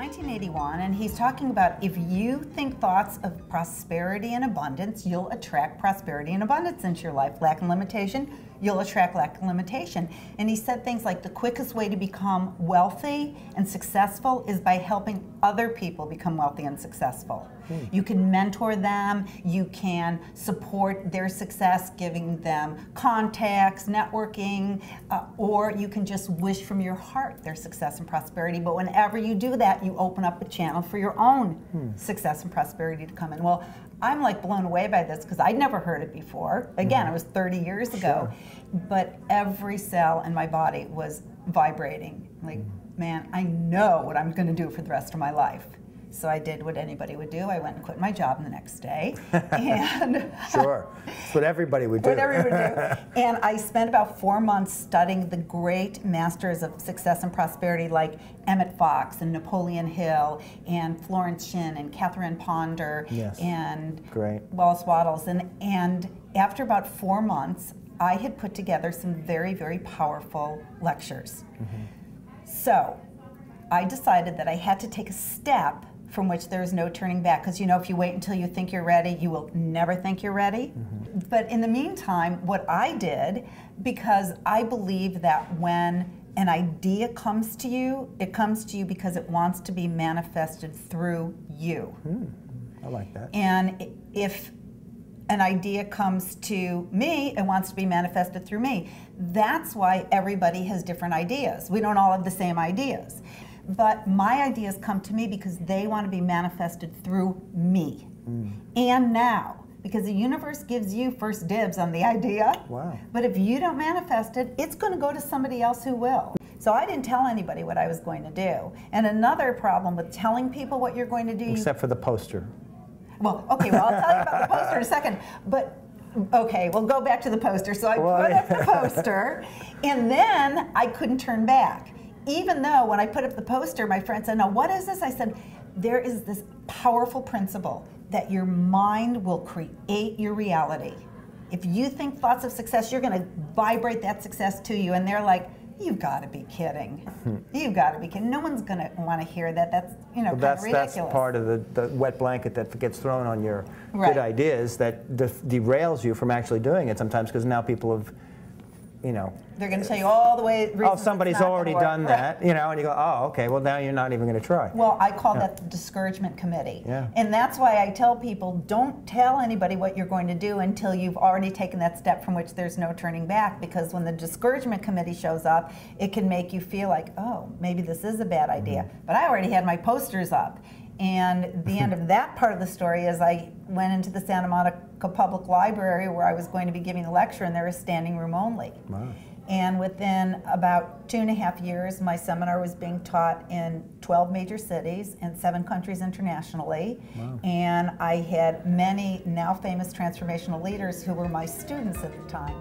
1981, and he's talking about if you think thoughts of prosperity and abundance, you'll attract prosperity and abundance into your life. Lack and limitation, you'll attract lack and limitation. And he said things like the quickest way to become wealthy and successful is by helping other people become wealthy and successful. You can mentor them, you can support their success, giving them contacts, networking, or you can just wish from your heart their success and prosperity. But whenever you do that, you open up a channel for your own success and prosperity to come in. Well, I'm like blown away by this because I'd never heard it before. Again, it was 30 years ago. But every cell in my body was vibrating. Like, man, I know what I'm going to do for the rest of my life. So I did what anybody would do. I went and quit my job the next day. And sure, that's what everybody would do. What everybody would do. And I spent about 4 months studying the great masters of success and prosperity like Emmett Fox and Napoleon Hill and Florence Shinn and Catherine Ponder and Wallace Wattles. And after about 4 months, I had put together some very, very powerful lectures. So I decided that I had to take a step from which there is no turning back. Because you know, if you wait until you think you're ready, you will never think you're ready. But in the meantime, what I did, because I believe that when an idea comes to you, it comes to you because it wants to be manifested through you. I like that. And if an idea comes to me, it wants to be manifested through me. That's why everybody has different ideas. We don't all have the same ideas. But my ideas come to me because they want to be manifested through me. And now, because the universe gives you first dibs on the idea. But if you don't manifest it, it's going to go to somebody else who will. So I didn't tell anybody what I was going to do. And another problem with telling people what you're going to do. Except for the poster. Well, okay, well, I'll tell you about the poster in a second. But okay, we'll go back to the poster. So I put up the poster, and then I couldn't turn back. Even though when I put up the poster, my friend said, now what is this? I said, there is this powerful principle that your mind will create your reality. If you think thoughts of success, you're going to vibrate that success to you. And they're like, you've got to be kidding. You've got to be kidding. No one's going to want to hear that. That's, you know, kind of ridiculous. That's part of the wet blanket that gets thrown on your good ideas that derails you from actually doing it sometimes, because now people have, you know, they're going to tell you all the way. Oh, somebody's already done that, you know, and you go, oh, okay, well now you're not even going to try. Well, I call that the discouragement committee. And that's why I tell people, don't tell anybody what you're going to do until you've already taken that step from which there's no turning back, because when the discouragement committee shows up, it can make you feel like, oh, maybe this is a bad idea. But I already had my posters up. And the end of that part of the story is I went into the Santa Monica Public Library where I was going to be giving a lecture, and there was standing room only. And within about 2.5 years, my seminar was being taught in 12 major cities and 7 countries internationally. And I had many now famous transformational leaders who were my students at the time.